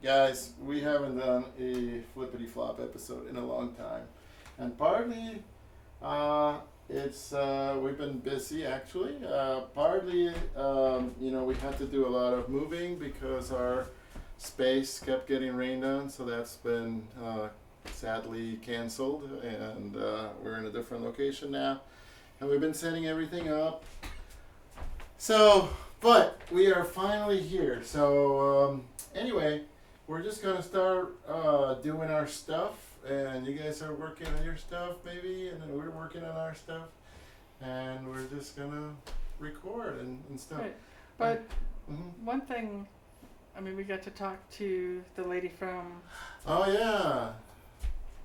Guys, we haven't done a Flippity Flop episode in a long time. And partly, it's we've been busy actually. Partly, we had to do a lot of moving because our space kept getting rained on, so that's been sadly canceled, and we're in a different location now. And we've been setting everything up. So, but we are finally here. So, anyway, we're just gonna start doing our stuff, and you guys are working on your stuff, maybe, and then we're working on our stuff, and we're just gonna record and stuff. Right. But Mhm. one thing, I mean, we got to talk to the lady from. Oh yeah,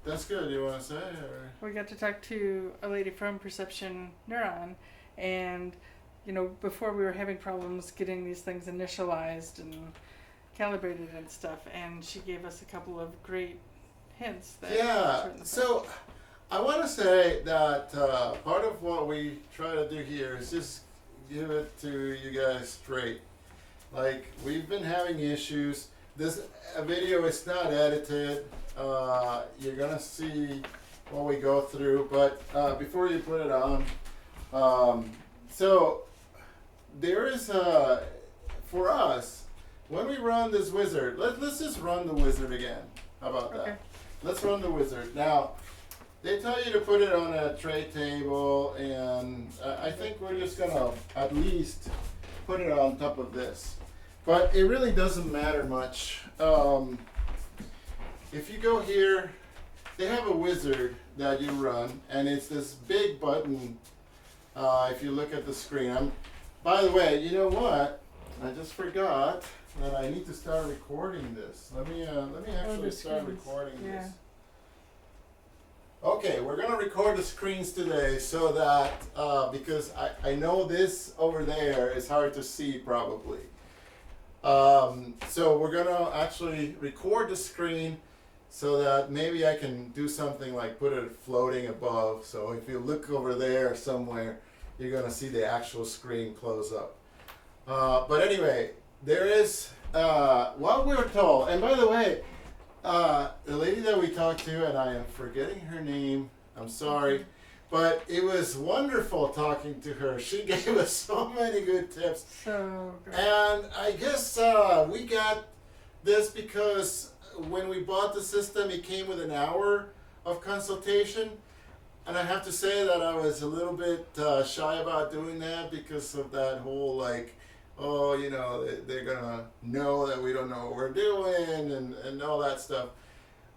that's good. You want to say? Or? We got to talk to a lady from Perception Neuron, and before we were having problems getting these things initialized and calibrated and stuff, and she gave us a couple of great hints. Yeah. So I want to say that part of what we try to do here is just give it to you guys straight. Like, we've been having issues. This video is not edited. You're gonna see what we go through, but before you put it on, so there is for us, when we run this wizard, let's just run the wizard again. How about that? Okay. Let's run the wizard. Now, they tell you to put it on a tray table, and I think we're just gonna at least put it on top of this. But it really doesn't matter much. If you go here, they have a wizard that you run, and it's this big button. If you look at the screen, by the way, you know what? I just forgot that I need to start recording this. Let me actually start recording this. Okay, we're gonna record the screens today so that because I know this over there is hard to see probably. So we're gonna actually record the screen so that maybe I can do something like put it floating above. So if you look over there somewhere, you're gonna see the actual screen close up. But anyway, there is what we were told. And by the way, the lady that we talked to, and I am forgetting her name, I'm sorry, but it was wonderful talking to her. She gave us so many good tips. So good. And I guess we got this because when we bought the system, it came with an hour of consultation. And I have to say that I was a little bit shy about doing that because of that whole like, oh, they're gonna know that we don't know what we're doing and all that stuff.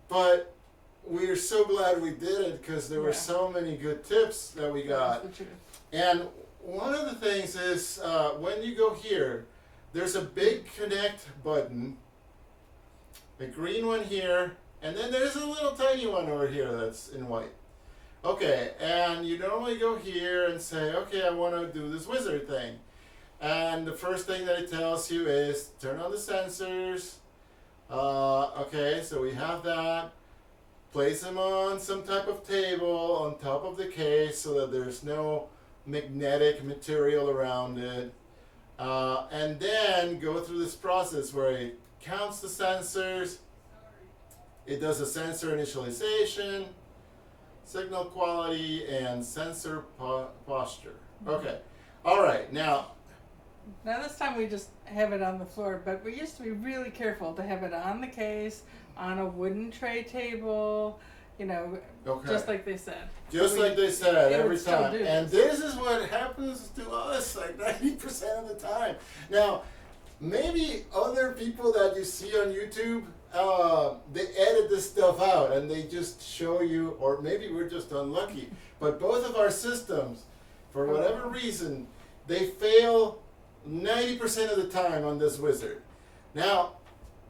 But we're so glad we did it because there were so many good tips that we got. That's the truth. And one of the things is when you go here, there's a big connect button, a green one here, and then there's a little tiny one over here that's in white. Okay, and you normally go here and say, okay, I want to do this wizard thing. And the first thing that it tells you is turn on the sensors. Okay, so we have that. Place them on some type of table on top of the case so that there's no magnetic material around it. And then go through this process where it counts the sensors. It does a sensor initialization, signal quality, and sensor posture. Okay. All right. Now this time we just have it on the floor, but we used to be really careful to have it on the case, on a wooden tray table, okay. just like they said. Just like they said it every would still time. do And this. this is what happens to us like 90% of the time. Now, maybe other people that you see on YouTube, they edit this stuff out and they just show you, or maybe we're just unlucky. But both of our systems, for whatever reason, they fail 90% of the time on this wizard. Now,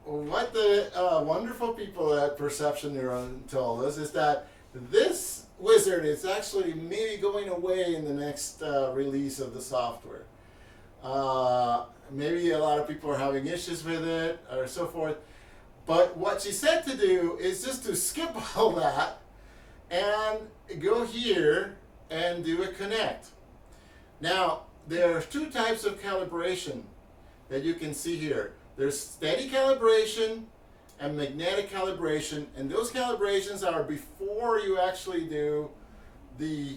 what the wonderful people at Perception Neuron told us is that this wizard is actually maybe going away in the next release of the software. Maybe a lot of people are having issues with it or so forth. But what she said to do is just to skip all that and go here and do a connect. Now, there are two types of calibration that you can see here. There's steady calibration and magnetic calibration, and those calibrations are before you actually do the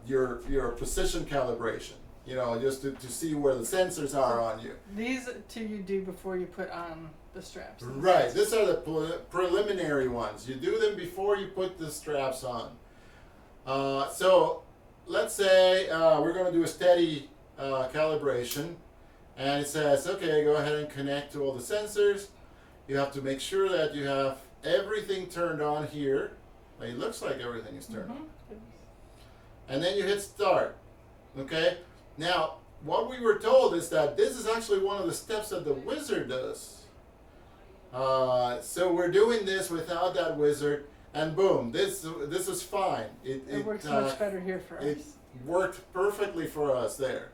your precision calibration. You know, just to see where the sensors are on you. These two you do before you put on the straps. Right. These are the preliminary ones. You do them before you put the straps on. So let's say we're going to do a steady calibration, and it says, okay, go ahead and connect to all the sensors. You have to make sure that you have everything turned on here. It looks like everything is turned on. And then you hit start. Okay? Now, what we were told is that this is actually one of the steps that the wizard does. So we're doing this without that wizard, and boom, this is fine. It works much better here for us. It worked perfectly for us there.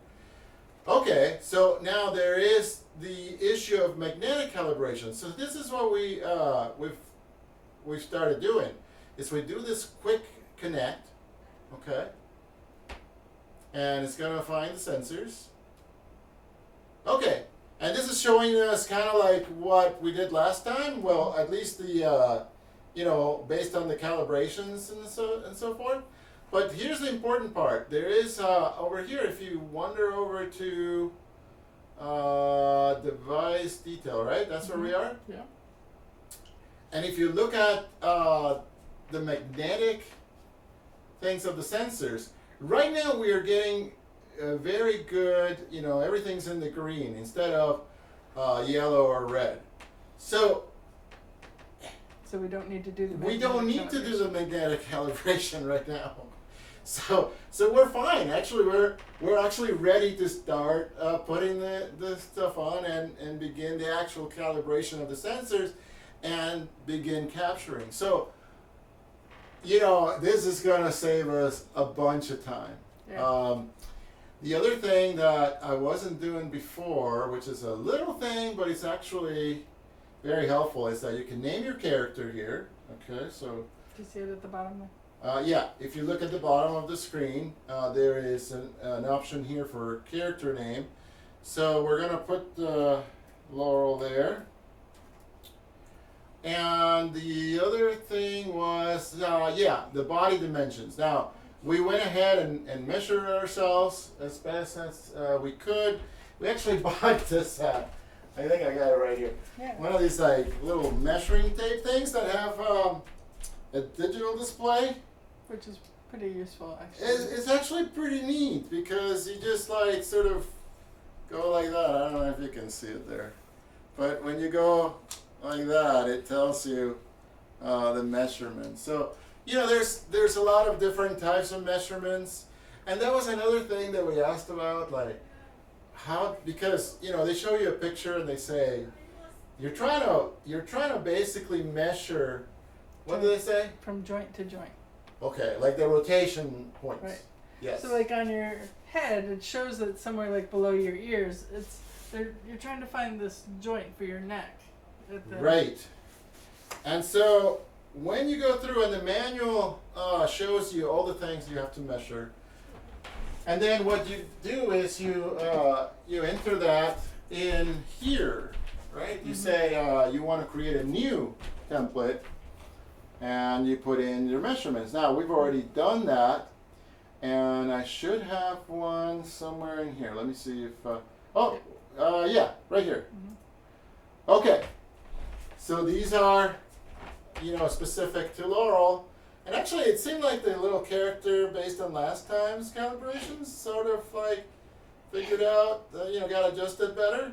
Okay, so now there is the issue of magnetic calibration. So this is what we've started doing. Is we do this quick connect, okay, and it's gonna find the sensors. Okay, and this is showing us kind of like what we did last time. Well, at least the you know, based on the calibrations and so forth. But here's the important part. There is over here, if you wander over to device detail, right? That's where we are. Yeah. And if you look at the magnetic things of the sensors, right now we are getting very good, you know, everything's in the green instead of yellow or red. So we don't need to do the we don't need to do the magnetic calibration right now. So we're fine. Actually, we're actually ready to start putting the stuff on and begin the actual calibration of the sensors and begin capturing. So, you know, this is gonna save us a bunch of time. Yeah. The other thing that I wasn't doing before, which is a little thing, but it's actually very helpful, is that you can name your character here. Okay, so. Do you see it at the bottom there? Yeah, if you look at the bottom of the screen, there is an option here for character name. So we're gonna put Laurel there. And the other thing was, yeah, the body dimensions. Now, we went ahead and measured ourselves as best as we could. We actually bought this, I think I got it right here. Yeah. One of these like little measuring tape things that have a digital display. Which is pretty useful, actually. It's actually pretty neat because you just like sort of go like that. I don't know if you can see it there. But when you go like that, it tells you the measurements. So, you know, there's a lot of different types of measurements. And that was another thing that we asked about, like how, because, you know, they show you a picture and they say, you're trying to basically measure, what do they say? From joint to joint. Okay, like the rotation points. Right. Yes. So like on your head, it shows that somewhere like below your ears, you're trying to find this joint for your neck. Right. And so when you go through and the manual shows you all the things you have to measure, and then what you do is you enter that in here, right? You say you want to create a new template, and you put in your measurements. Now we've already done that, and I should have one somewhere in here. Let me see if yeah, right here. Okay, so these are, you know, specific to Laurel, and actually it seemed like the little character based on last time's calibrations sort of like figured out, you know, got adjusted better.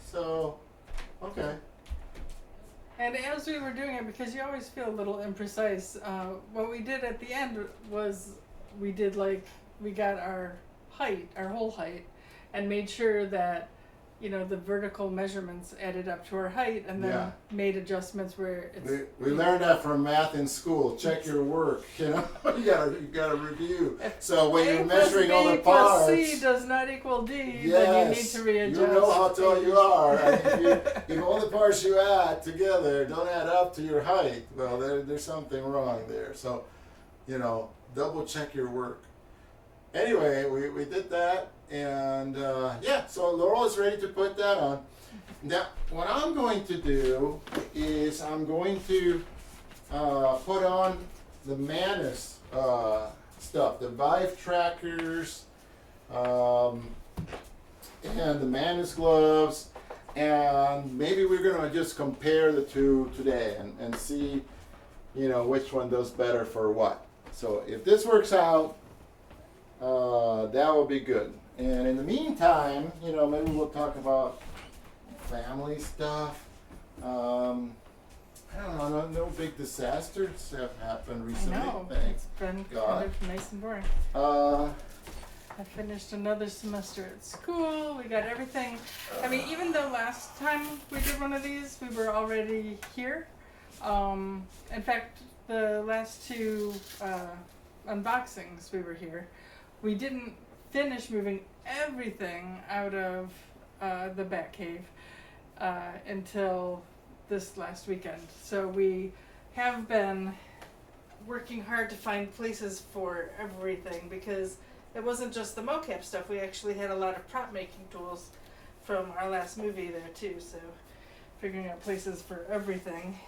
So, okay. And as we were doing it, because you always feel a little imprecise, what we did at the end was we got our height, our whole height, and made sure that, you know, the vertical measurements added up to our height, and then made adjustments where it's. We learned that from math in school. Check your work. You know, you gotta review. So when you're measuring all the parts, C does not equal D. Then you need to readjust. You know how tall you are. And if all the parts you add together don't add up to your height, well, there's something wrong there. So, you know, double check your work. Anyway, we did that. And yeah, so Laurel is ready to put that on. Now, what I'm going to do is I'm going to put on the Manus stuff, the Vive Trackers, and the Manus gloves, and maybe we're going to just compare the two today and see, you know, which one does better for what. So if this works out, that will be good. And in the meantime, you know, maybe we'll talk about family stuff. I don't know, no big disasters have happened recently. I know, Thank it's been God. kind of nice and boring. I finished another semester at school. We got everything. I mean, even though last time we did one of these, we were already here. In fact, the last two unboxings we were here. We didn't finish moving everything out of the Batcave until this last weekend. So we have been working hard to find places for everything because it wasn't just the mocap stuff. We actually had a lot of prop making tools from our last movie there too. So figuring out places for everything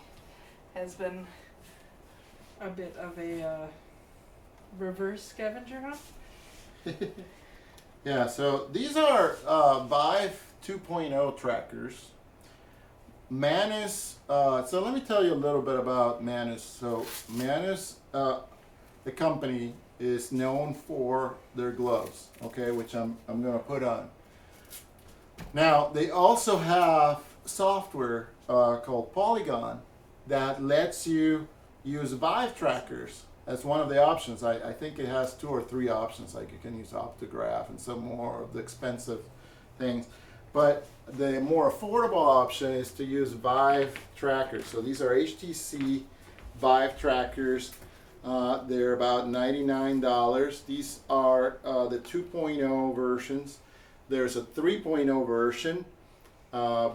has been a bit of a reverse scavenger hunt. Yeah, so these are Vive 2.0 trackers. Manus, so let me tell you a little bit about Manus. So Manus, the company, is known for their gloves, okay, which I'm going to put on. Now, they also have software called Polygon that lets you use Vive trackers as one of the options. I think it has 2 or 3 options, like you can use optograph and some more of the expensive things. But the more affordable option is to use Vive trackers. So these are HTC Vive trackers. They're about $99. These are the 2.0 versions. There's a 3.0 version.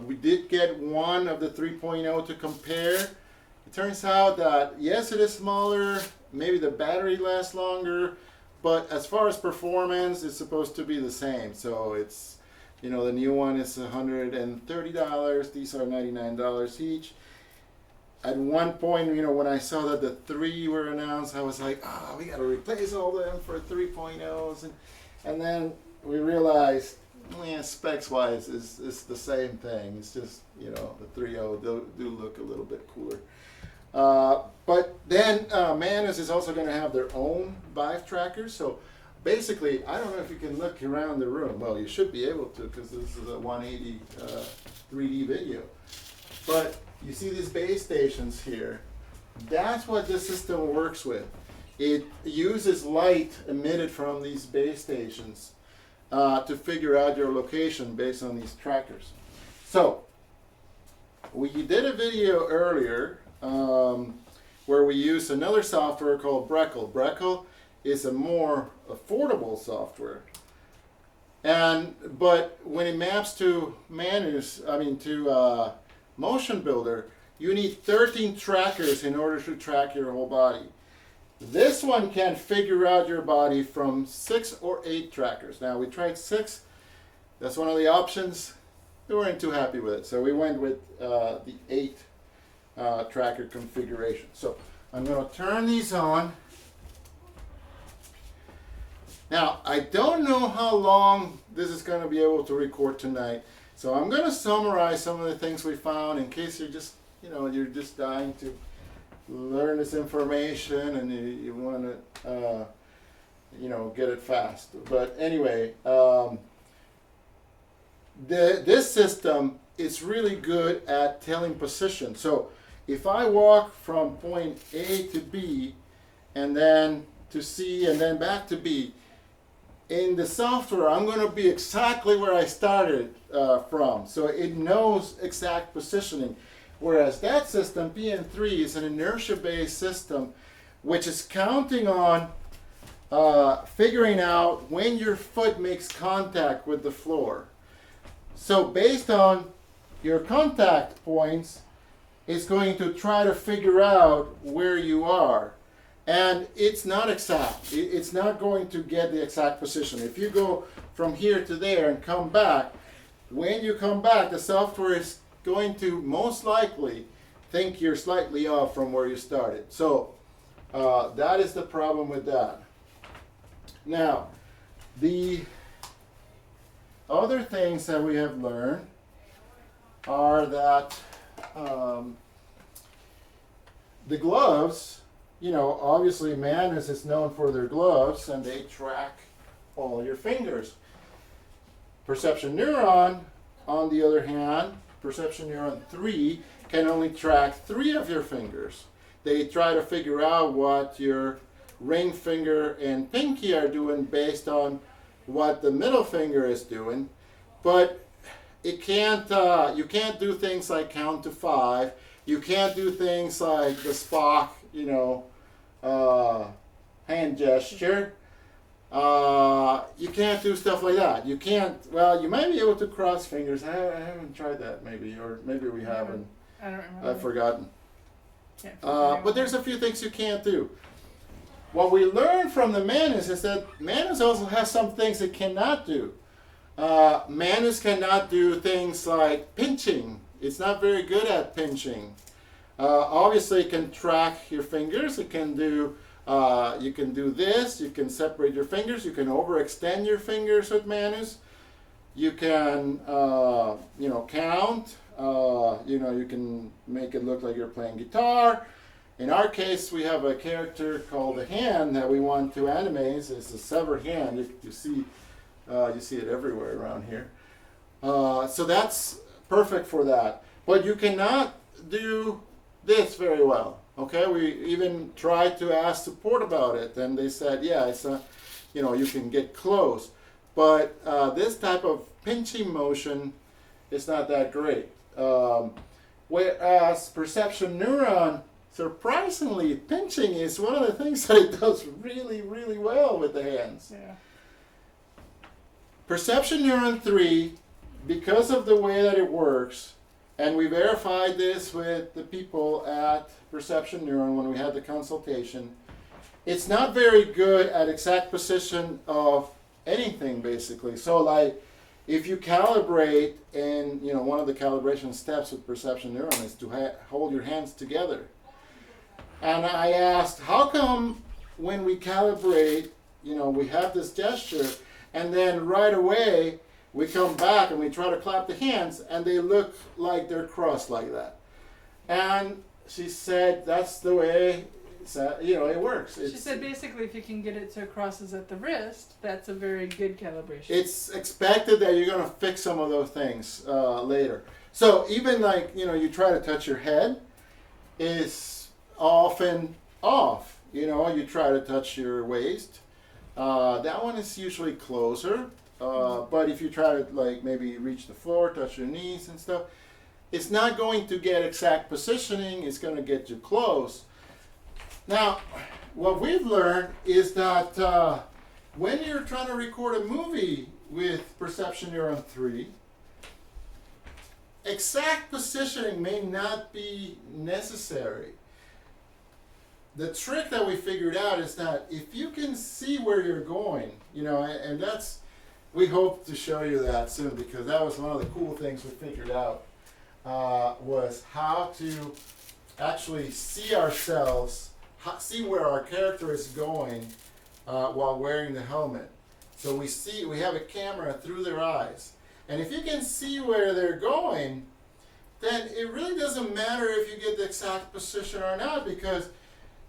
We did get one of the 3.0 to compare. It turns out that yes, it is smaller, maybe the battery lasts longer, but as far as performance, it's supposed to be the same. So it's, you know, the new one is $130. These are $99 each. At one point, you know, when I saw that the 3 were announced, I was like, oh, we got to replace all them for 3.0s. And then we realized, yeah, specs-wise, it's the same thing. It's just, you know, the 3.0 do look a little bit cooler. But then Manus is also going to have their own Vive trackers. So basically, I don't know if you can look around the room. Well, you should be able to because this is a 180 3D video. But you see these base stations here. That's what this system works with. It uses light emitted from these base stations to figure out your location based on these trackers. So we did a video earlier where we used another software called Brekel. Brekel is a more affordable software, but when it maps to Motion Builder, you need 13 trackers in order to track your whole body. This one can figure out your body from 6 or 8 trackers. Now we tried 6. That's one of the options. We weren't too happy with it, so we went with the 8 tracker configuration. So I'm going to turn these on. Now I don't know how long this is going to be able to record tonight, so I'm going to summarize some of the things we found in case you're just, you know, you're just dying to learn this information and you want to, you know, get it fast. But anyway, this system is really good at telling position. So if I walk from point A to B and then to C and then back to B, in the software I'm going to be exactly where I started from. So it knows exact positioning. Whereas that system, PN3, is an inertia-based system which is counting on figuring out when your foot makes contact with the floor. So based on your contact points, it's going to try to figure out where you are. And it's not exact. It's not going to get the exact position. If you go from here to there and come back, when you come back, the software is going to most likely think you're slightly off from where you started. So that is the problem with that. Now, the other things that we have learned are that the gloves, obviously Manus is known for their gloves and they track all your fingers. Perception Neuron, on the other hand, Perception Neuron 3 can only track 3 of your fingers. They try to figure out what your ring finger and pinky are doing based on what the middle finger is doing, but it can't. You can't do things like count to 5. You can't do things like the Spock, hand gesture. You can't do stuff like that. You can't. Well, you might be able to cross fingers. I haven't tried that, maybe, or maybe we haven't. I don't remember. I've forgotten. Can't But there's a few things you can't do. What we learned from the Manus is that Manus also has some things it cannot do. Manus cannot do things like pinching. It's not very good at pinching. Obviously, it can track your fingers. It can do. You can do this. You can separate your fingers. You can overextend your fingers with Manus. You can, count. You can make it look like you're playing guitar. In our case, we have a character called the hand that we want to animate. It's a severed hand. You see it everywhere around here. So that's perfect for that. But you cannot do this very well. Okay, we even tried to ask support about it, and they said, yeah, it's you can get close, but this type of pinching motion is not that great. Whereas Perception Neuron, surprisingly, pinching is one of the things that it does really, really well with the hands. Yeah. Perception Neuron 3, because of the way that it works, and we verified this with the people at Perception Neuron when we had the consultation, it's not very good at exact position of anything, basically. So like, if you calibrate, and one of the calibration steps with Perception Neuron is to hold your hands together. And I asked, how come when we calibrate, we have this gesture, and then right away we come back and we try to clap the hands, and they look like they're crossed like that? And she said that's the way it works. She said basically if you can get it so it crosses at the wrist, that's a very good calibration. It's expected that you're going to fix some of those things later. So even like, you try to touch your head, is often off. You try to touch your waist. That one is usually closer. But if you try to like maybe reach the floor, touch your knees and stuff, it's not going to get exact positioning. It's going to get you close. Now, what we've learned is that when you're trying to record a movie with Perception Neuron 3, exact positioning may not be necessary. The trick that we figured out is that if you can see where you're going, and that's, we hope to show you that soon, because that was one of the cool things we figured out, was how to actually see ourselves, see where our character is going while wearing the helmet. So we have a camera through their eyes. And if you can see where they're going, then it really doesn't matter if you get the exact position or not, because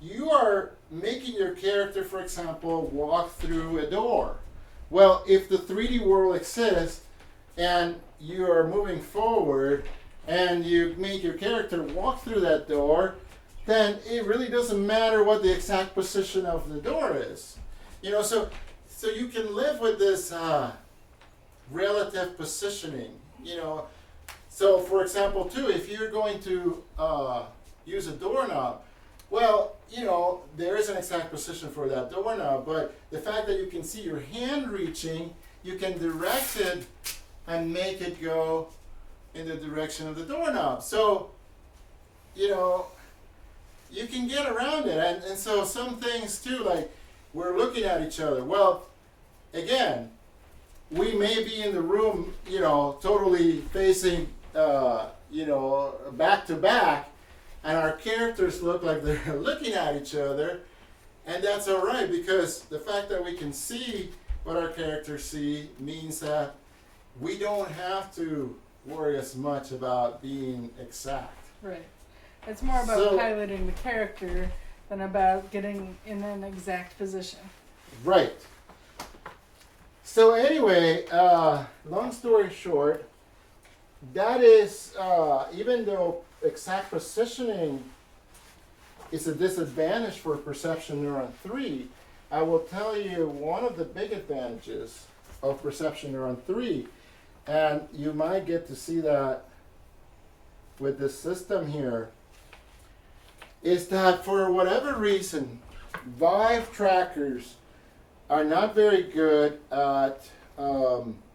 you are making your character, for example, walk through a door. Well, if the 3D world exists and you are moving forward and you make your character walk through that door, then it really doesn't matter what the exact position of the door is. So you can live with this relative positioning. So for example, too, if you're going to use a doorknob, well, there is an exact position for that doorknob, but the fact that you can see your hand reaching, you can direct it and make it go in the direction of the doorknob. So, you can get around it. And so some things too, like we're looking at each other. Well, again, we may be in the room, totally facing, back to back, and our characters look like they're looking at each other, and that's all right, because the fact that we can see what our characters see means that we don't have to worry as much about being exact. Right. It's more about piloting the character than about getting in an exact position. Right. So anyway, long story short, that is, even though exact positioning is a disadvantage for Perception Neuron 3, I will tell you one of the big advantages of Perception Neuron 3, and you might get to see that with this system here, is that for whatever reason, Vive trackers are not very good at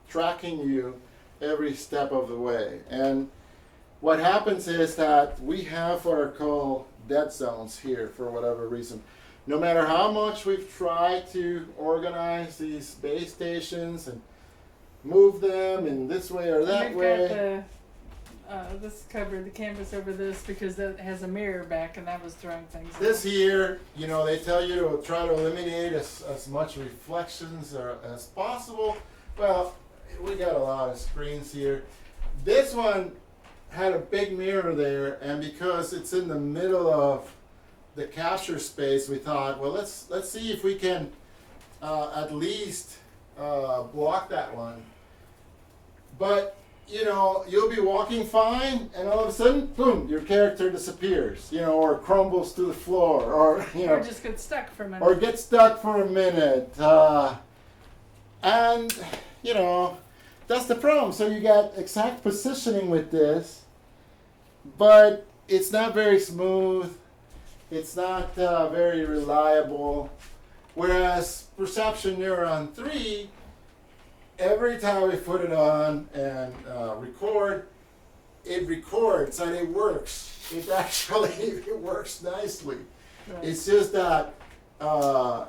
tracking you every step of the way. And what happens is that we have what are called dead zones here for whatever reason. No matter how much we've tried to organize these base stations and move them in this way or that way. This covered the canvas over this because that has a mirror back, and that was throwing things. This here, you know, they tell you to try to eliminate as much reflections as possible. Well, we got a lot of screens here. This one had a big mirror there, and because it's in the middle of the capture space, we thought, well, let's see if we can at least block that one. But you know, you'll be walking fine, and all of a sudden, boom, your character disappears, you know, or crumbles to the floor, or, you know. Or just get stuck for a minute. Or get stuck for a minute. And, you know, that's the problem. So you got exact positioning with this, but it's not very smooth. It's not very reliable. Whereas Perception Neuron 3, every time we put it on and record, it records and it works. It actually it works nicely. Right. It's just that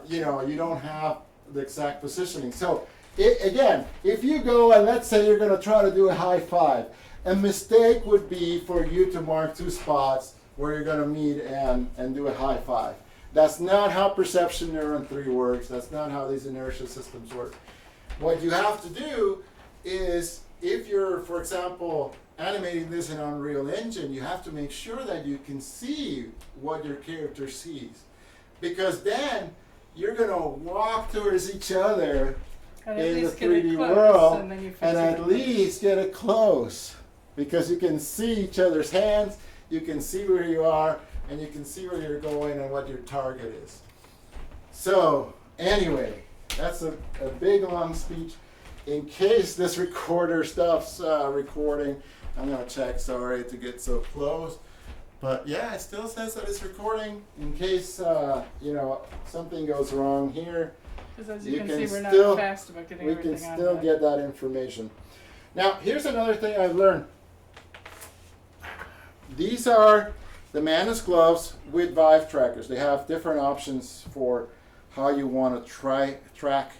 you know, you don't have the exact positioning. So again, if you go and let's say you're going to try to do a high five, a mistake would be for you to mark two spots where you're going to meet and do a high five. That's not how Perception Neuron 3 works. That's not how these inertia systems work. What you have to do is, if you're, for example, animating this in Unreal Engine, you have to make sure that you can see what your character sees. Because then you're going to walk towards each other in the 3D world and at least get it close. Because you can see each other's hands, you can see where you are, and you can see where you're going and what your target is. So, anyway. That's a big long speech. In case this recorder stops recording, I'm going to check, sorry to get so close. But yeah, it still says that it's recording. In case, you know, something goes wrong here, as you can see, we're not fast about getting everything on. We can still get that information. Now, here's another thing I've learned. These are the Manus gloves with Vive trackers. They have different options for how you want to track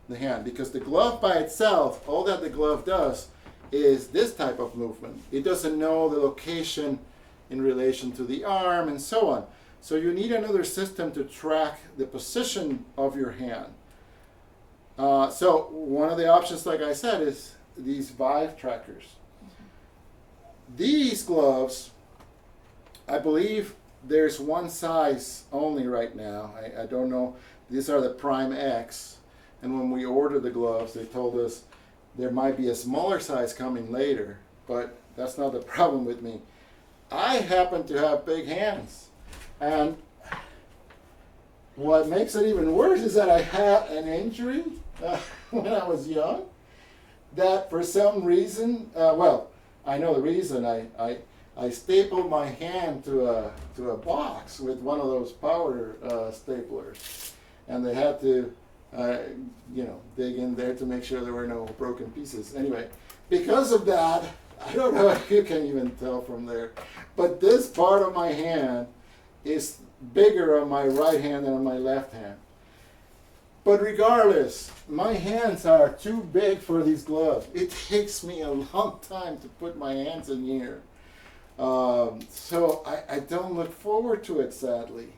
the hand, because the glove by itself, all that the glove does is this type of movement. It doesn't know the location in relation to the arm and so on. So you need another system to track the position of your hand. So one of the options, like I said, is these Vive trackers. These gloves, I believe there's one size only right now. I don't know. These are the Prime X. And when we ordered the gloves, they told us there might be a smaller size coming later. But that's not the problem with me. I happen to have big hands. And what makes it even worse is that I had an injury when I was young. That for some reason, well, I know the reason. I stapled my hand to a box with one of those power staplers, and they had to, you know, dig in there to make sure there were no broken pieces. Anyway, because of that, I don't know if you can even tell from there, but this part of my hand is bigger on my right hand than on my left hand. But regardless, my hands are too big for these gloves. It takes me a long time to put my hands in here. So I don't look forward to it, sadly.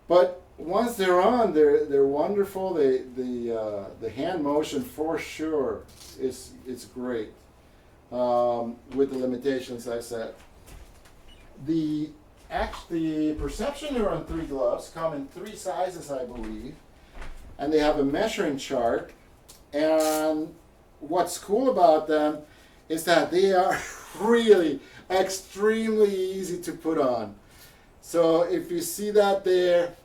But once they're on, they're wonderful. The hand motion for sure is great. With the limitations I said. The Perception Neuron 3 gloves come in 3 sizes, I believe, and they have a measuring chart. And what's cool about them is that they are really extremely easy to put on. So if you see that there,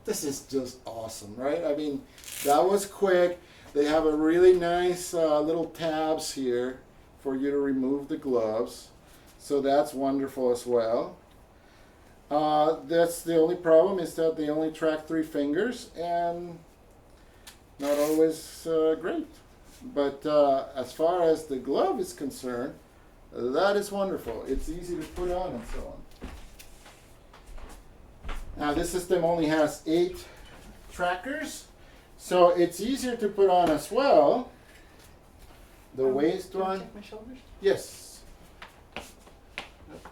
this is just awesome, right? I mean, that was quick. They have a really nice little tabs here for you to remove the gloves. So that's wonderful as well. That's the only problem, is that they only track 3 fingers, and not always great. But as far as the glove is concerned, that is wonderful. It's easy to put on and so on. Now this system only has 8 trackers, so it's easier to put on as well. The waist Can I one. check my shoulders? Yes.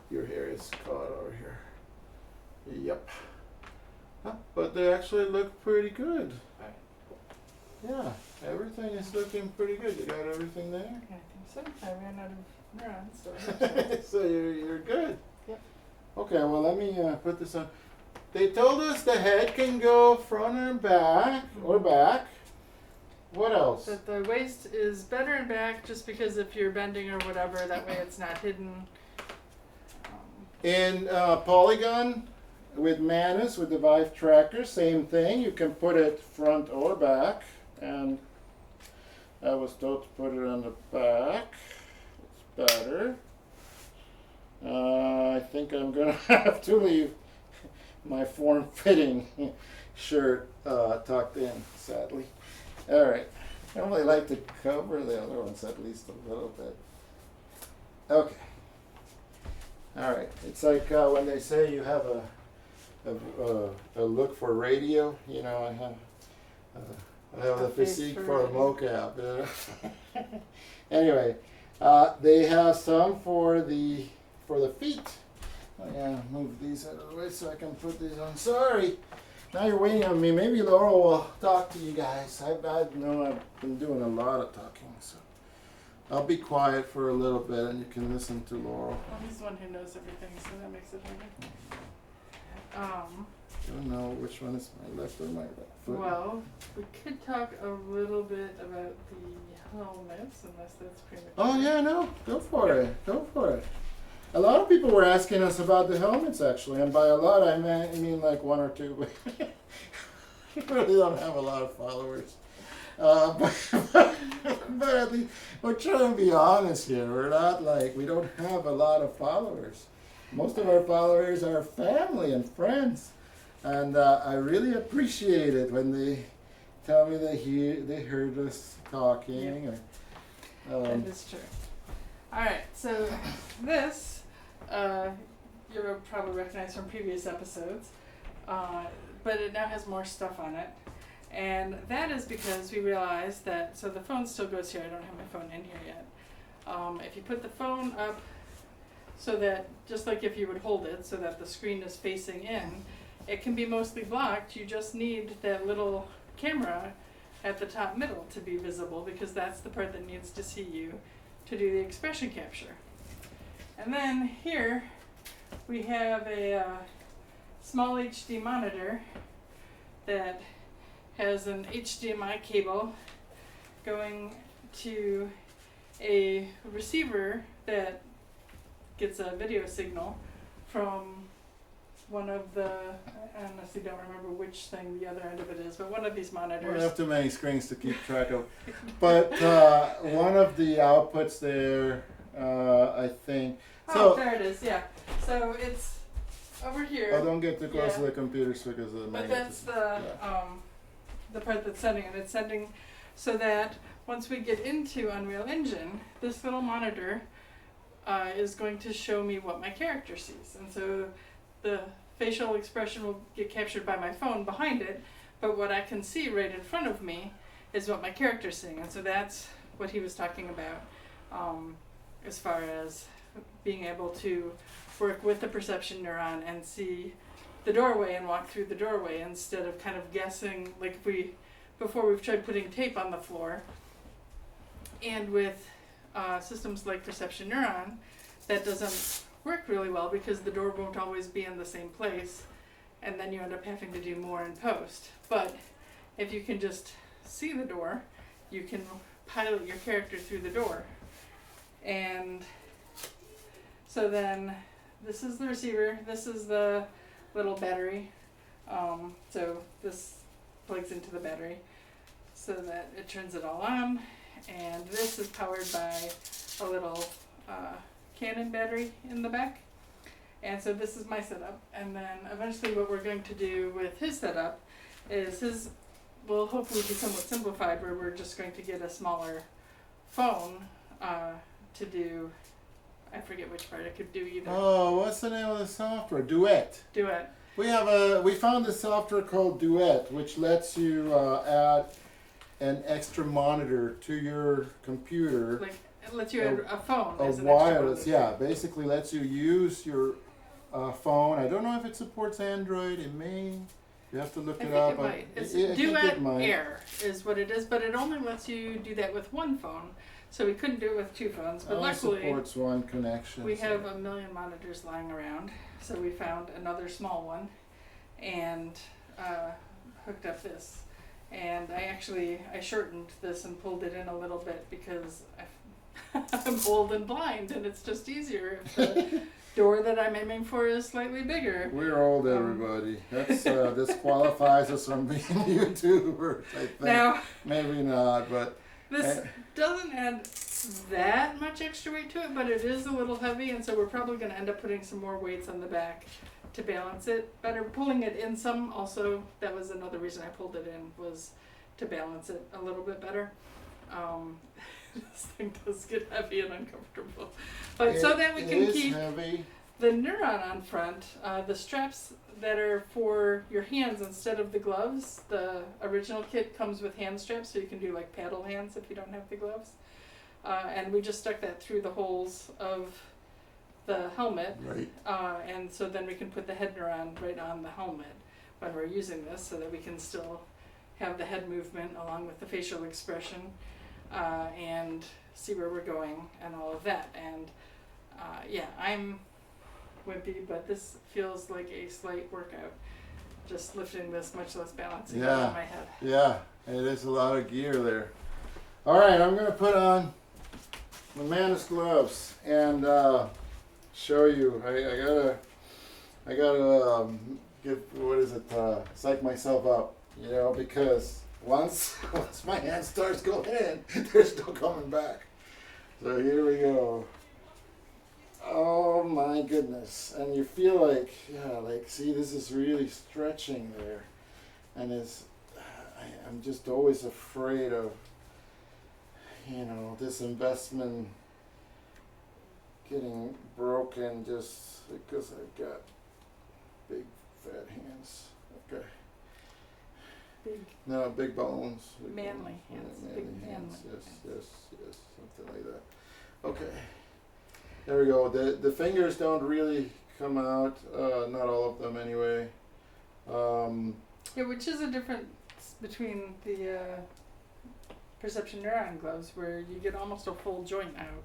Your hair is caught over here. Yep. But they actually look pretty good. Yeah, everything is looking pretty good. You got everything there? I think so. I ran out of neurons, so I hope so. So you're good. Yep. Okay, well let me put this on. They told us the head can go front or back, or back. What else? That the waist is better and back, just because if you're bending or whatever, that way it's not hidden. In Polygon with Manus, with the Vive Trackers, same thing. You can put it front or back, and I was told to put it on the back. It's better. I think I'm gonna have to leave my form-fitting shirt tucked in, sadly. All right. I normally like to cover the other ones at least a little bit. Okay. All right. It's like when they say you have a look for radio. You know, I have the physique for a mocap. Anyway, they have some for the feet. Oh, yeah, move these out of the way so I can put these on. Sorry. Now you're waiting on me. Maybe Laurel will talk to you guys. I know I've been doing a lot of talking, so I'll be quiet for a little bit and you can listen to Laurel. Well, he's the one who knows everything, so that makes it harder. I don't know which one is my left or my right foot. Well, we could talk a little bit about the helmets, unless that's premature. Oh yeah, no, go for it. Go for it. A lot of people were asking us about the helmets, actually, and by a lot I mean like 1 or 2. We really don't have a lot of followers. But at least we're trying to be honest here. We're not like, we don't have a lot of followers. Most of our followers are family and friends, and I really appreciate it when they tell me they heard us talking. Yep. Or, that is true. All right, so this you'll probably recognize from previous episodes, but it now has more stuff on it, and that is because we realized that, so the phone still goes here. I don't have my phone in here yet. If you put the phone up so that, just like if you would hold it so that the screen is facing in, it can be mostly blocked. You just need that little camera at the top middle to be visible, because that's the part that needs to see you to do the expression capture. And then here we have a SmallHD monitor that has an HDMI cable going to a receiver that gets a video signal from one of the, I honestly don't remember which thing the other end of it is, but one of these monitors. we have too many screens to keep track of. But one of the outputs there, I think. Oh, there it is, yeah. So it's over here. Oh, don't get too close to Yeah. the computers because of the But magnetism. that's the part that's sending, and it's sending so that once we get into Unreal Engine, this little monitor is going to show me what my character sees. And so the facial expression will get captured by my phone behind it, but what I can see right in front of me is what my character's seeing. And so that's what he was talking about as far as being able to work with the perception neuron and see the doorway and walk through the doorway instead of kind of guessing, like before we've tried putting tape on the floor. And with systems like Perception Neuron, that doesn't work really well because the door won't always be in the same place, and then you end up having to do more in post. But if you can just see the door, you can pilot your character through the door. And so then this is the receiver, this is the little battery. So this plugs into the battery so that it turns it all on. And this is powered by a little Canon battery in the back. And so this is my setup. And then eventually what we're going to do with his setup is his will hopefully be somewhat simplified, where we're just going to get a smaller phone to do, I forget which part I could do either. Oh, what's the name of the software? Duet. Duet. We found a software called Duet, which lets you add an extra monitor to your computer. Like it lets you add a phone A as an wireless, extra yeah. Basically lets you use your phone. I don't know if it supports Android. It may. You have to look I it think up. it might. It's I think Duet it might. Air is what it is, but it only lets you do that with one phone. So we couldn't do it with two phones, but Only luckily supports one connection. we so- have a million monitors lying around. So we found another small one and hooked up this. And I shortened this and pulled it in a little bit because I'm old and blind, and it's just easier if the door that I'm aiming for is slightly bigger. We're old, everybody. That's disqualifies us from being YouTubers, I think. Now, Maybe not, but this doesn't add that much extra weight to it, but it is a little heavy, and so we're probably going to end up putting some more weights on the back to balance it better. Pulling it in some also, that was another reason I pulled it in, was to balance it a little bit better. This thing does get heavy and uncomfortable. But so that we can keep heavy. the neuron on front, the straps that are for your hands instead of the gloves. The original kit comes with hand straps, so you can do like paddle hands if you don't have the gloves. And we just stuck that through the holes of the helmet. Right. And so then we can put the head neuron right on the helmet when we're using this, so that we can still have the head movement along with the facial expression and see where we're going and all of that. And yeah, I'm wimpy, but this feels like a slight workout. Just lifting this, much less balancing it on my head. Yeah, it is a lot of gear there. All right, I'm gonna put on the Manus gloves and show you. I gotta give, what is it? Psych myself up, you know, because once my hand starts going in, there's no coming back. So here we go. Oh my goodness. And you feel like, yeah, like, see, this is really stretching there. And I'm just always afraid of, you know, this investment getting broken just because I've got big fat hands. Okay. Big bones. Manly hands. Manly Big hands. manly Yes, something like that. Okay. There we go. The fingers don't really come out, not all of them anyway. Yeah, which is a difference between the Perception Neuron gloves, where you get almost a full joint out.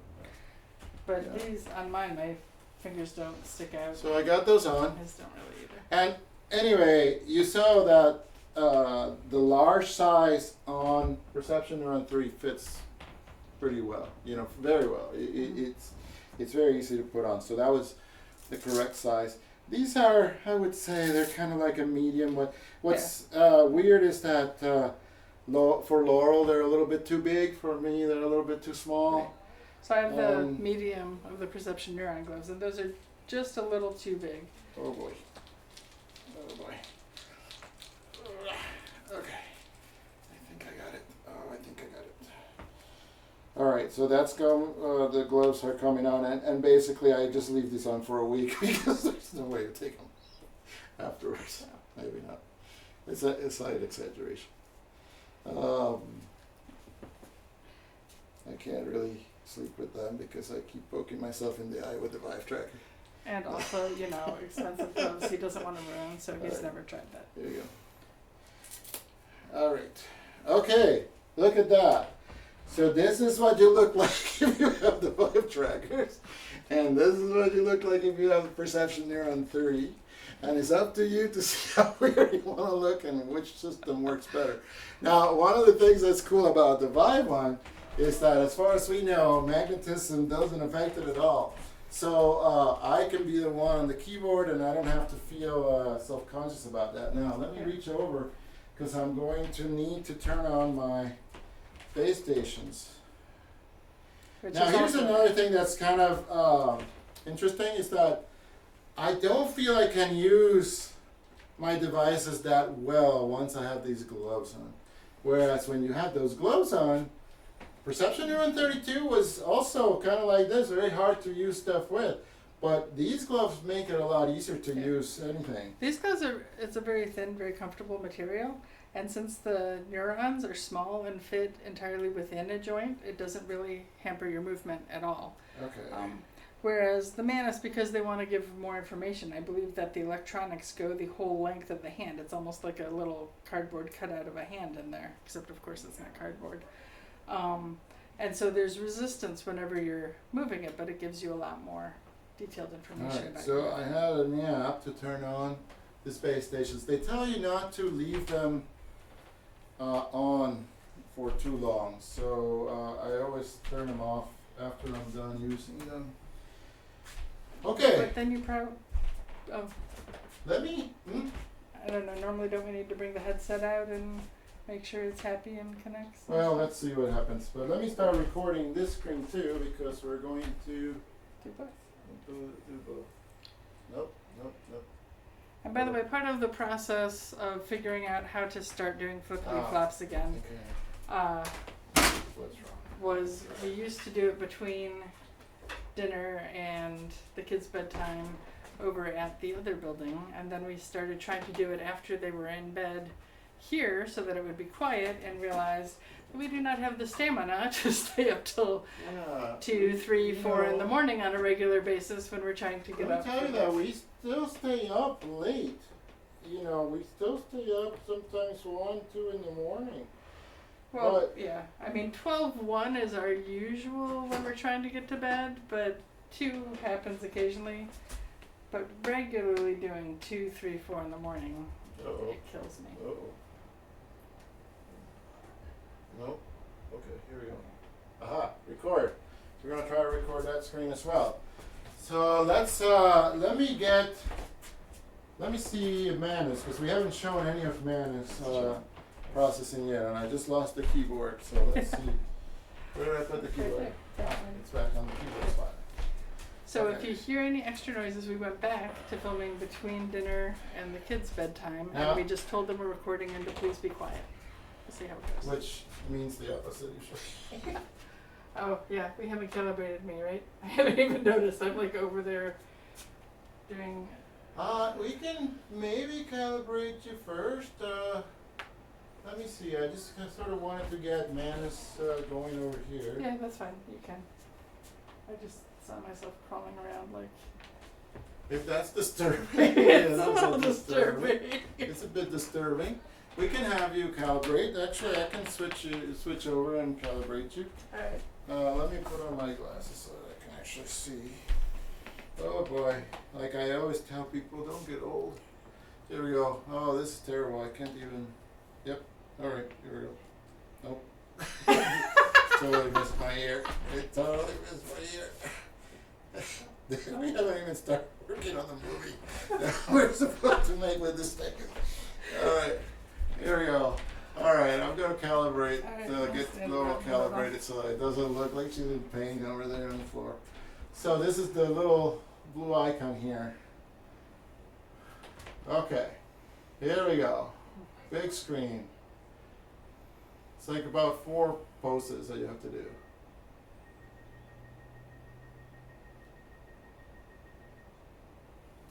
But Yeah. these, on mine, my fingers don't stick out. So I got those on. His don't really either. And anyway, you saw that the large size on Perception Neuron 3 fits pretty well, you know, very well. It's very easy to put on. So that was the correct size. These are, I would say, they're kind of like a medium. What's weird is that for Laurel, they're a little bit too big. For me, they're a little bit too small. Right. So I have the medium of the Perception Neuron gloves, and those are just a little too big. Oh boy. Oh boy. Okay. I think I got it. Oh, I think I got it. All right, so that's the gloves are coming on, and basically I just leave these on for a week because there's no way to take them afterwards. Maybe not. It's a slight exaggeration. I can't really sleep with them because I keep poking myself in the eye with the Vive tracker. And also, you know, expensive gloves he doesn't want to ruin, so he's never tried that. There you go. All right. Okay, look at that. So this is what you look like if you have the Vive trackers. And this is what you look like if you have the Perception Neuron 3. And it's up to you to see how weird you want to look and which system works better. Now, one of the things that's cool about the Vive one is that as far as we know, magnetism doesn't affect it at all. So I can be the one on the keyboard and I don't have to feel self-conscious about that. Now, let me reach over because I'm going to need to turn on my base stations. Now, here's another thing that's kind of interesting is that I don't feel I can use my devices that well once I have these gloves on. Whereas when you have those gloves on, Perception Neuron 32 was also kind of like this, very hard to use stuff with. But these gloves make it a lot easier to use anything. These gloves it's a very thin, very comfortable material. And since the neurons are small and fit entirely within a joint, it doesn't really hamper your movement at all. Okay. Whereas the Manus, because they want to give more information, I believe that the electronics go the whole length of the hand. It's almost like a little cardboard cutout of a hand in there, except of course it's not cardboard. And so there's resistance whenever you're moving it, but it gives you a lot more detailed information. Alright, so I had an app to turn on the space stations. They tell you not to leave them on for too long, so I always turn them off after I'm done using them. Okay. But then you probably, Let me. I don't know, normally don't we need to bring the headset out and make sure it's happy and connects? Well, let's see what happens. But let me start recording this screen too because we're going to Do both. do both. Nope. And by the way, part of the process of figuring out how to start doing flippity flops again Okay. What's wrong? was we used to do it between dinner and the kids' bedtime over at the other building, and then we started trying to do it after they were in bed here so that it would be quiet, and realized that we do not have the stamina to stay up till 2, 3, 4 in the morning on a regular basis when we're trying to get up. Let me tell you that we still stay up late. You know, we still stay up sometimes 1, 2 in the morning. Well, yeah. I mean, 12:1 is our usual when we're trying to get to bed, but 2 happens occasionally. But regularly doing 2, 3, 4 in the morning, it kills me. Nope. Okay, here we go. Aha, record. We're going to try to record that screen as well. So let's, let me see Manus, because we haven't shown any of Manus processing yet, and I just lost the keyboard, so let's see. Where did I put the keyboard? It's back on the keyboard spot. So if you hear any extra noises, we went back to filming between dinner and the kids' bedtime, and we just told them we're recording and to please be quiet. We'll see how it goes. Which means the opposite usually. Oh, yeah, we haven't calibrated me, right? I haven't even noticed. I'm like over there doing... We can maybe calibrate you first. Let me see, I just sort of wanted to get Manus going over here. Yeah, that's fine, you can. I just saw myself crawling around like... If that's disturbing. It's a little disturbing. It's a bit disturbing. We can have you calibrate. Actually, I can switch over and calibrate you. Alright. Let me put on my glasses so that I can actually see. Oh boy, like I always tell people, don't get old. Here we go. Oh, this is terrible. I can't even... Yep. Alright, here we go. Nope. Totally missed my ear. It totally missed my ear. We haven't even started working on the movie that we're supposed to make with this thing. Alright, here we go. Alright, I'm going to calibrate, get Laurel calibrated so that it doesn't look like she's in pain over there on the floor. So this is the little blue icon here. Okay, here we go. Big screen. It's like about 4 poses that you have to do.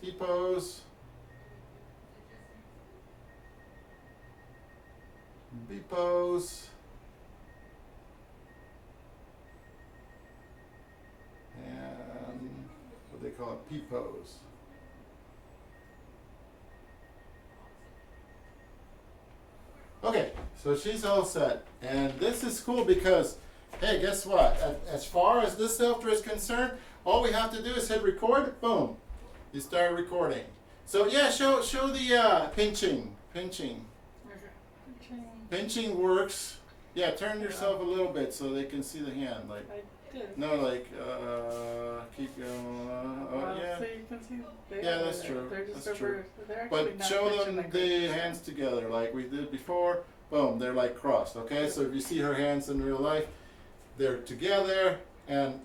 T-pose. B-pose. call it P-pose. Okay, so she's all set. And this is cool because, hey, guess what? As far as this software is concerned, all we have to do is hit record, boom. You start recording. So yeah, show the pinching. Okay. Pinching works. Yeah, turn yourself a little bit so they can see the hand. Like, I did. no, like, keep going. Well, Yeah. so you can see they Yeah, are that's there. true. They're just That's over. true. They're actually But not show pinching them like the this. hands together like we did before. Boom, they're like crossed. Okay, so if you see her hands in real life, they're together. And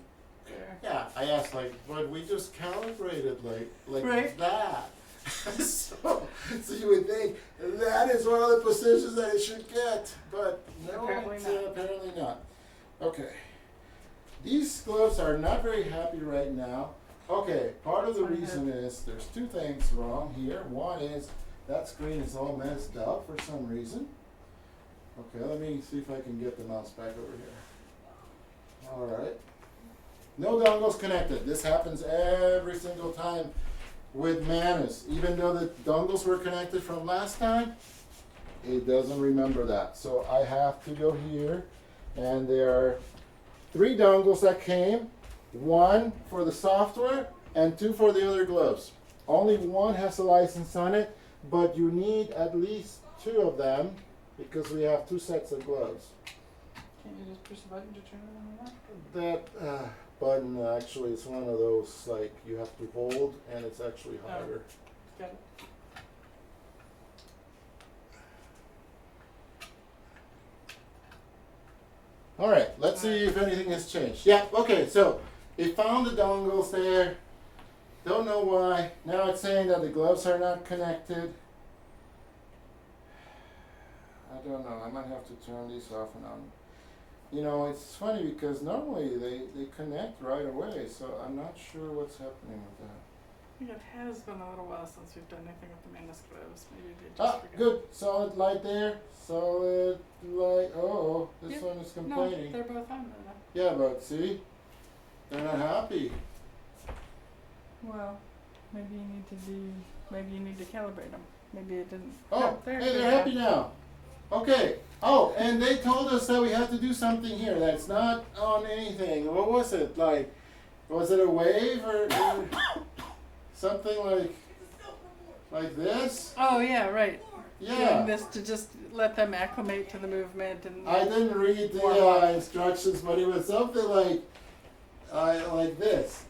There. yeah, I asked like, but we just calibrated like Right. that. so you would think that is one of the positions that it should get, but no, Apparently it's, not. apparently not. Okay, these gloves are not very happy right now. Okay, part of the reason is there's two things wrong here. One is that screen is all messed up for some reason. Okay, let me see if I can get the mouse back over here. All right. No dongles connected. This happens every single time with Manus. Even though the dongles were connected from last time, it doesn't remember that. So I have to go here, and there are 3 dongles that came, 1 for the software and 2 for the other gloves. Only 1 has a license on it, but you need at least 2 of them because we have 2 sets of gloves. Can't you just push the button to turn it on and off? That button actually is one of those like you have to hold, and it's actually harder. Got it. All right, let's see if anything has changed. Yeah, okay, so it found the dongles there. Don't know why. Now it's saying that the gloves are not connected. I don't know. I might have to turn these off and on. You know, it's funny because normally they connect right away, so I'm not sure what's happening with that. I think it has been a little while since we've done anything with the Manus gloves. Maybe they just Ah, forgot. good. Solid light there. Solid light. Oh, this Yep. one is No, complaining. they're both on there now. Yeah, but see? They're not happy. Well, maybe you need to calibrate them. Maybe it didn't. Oh, there hey, they they're are. happy now. Okay. Oh, and they told us that we have to do something here that's not on anything. What was it? Like, was it a wave or something like this? Oh yeah, right. Yeah. Doing this to just let them acclimate to the movement and. I didn't read warm up. the instructions, but it was something like this.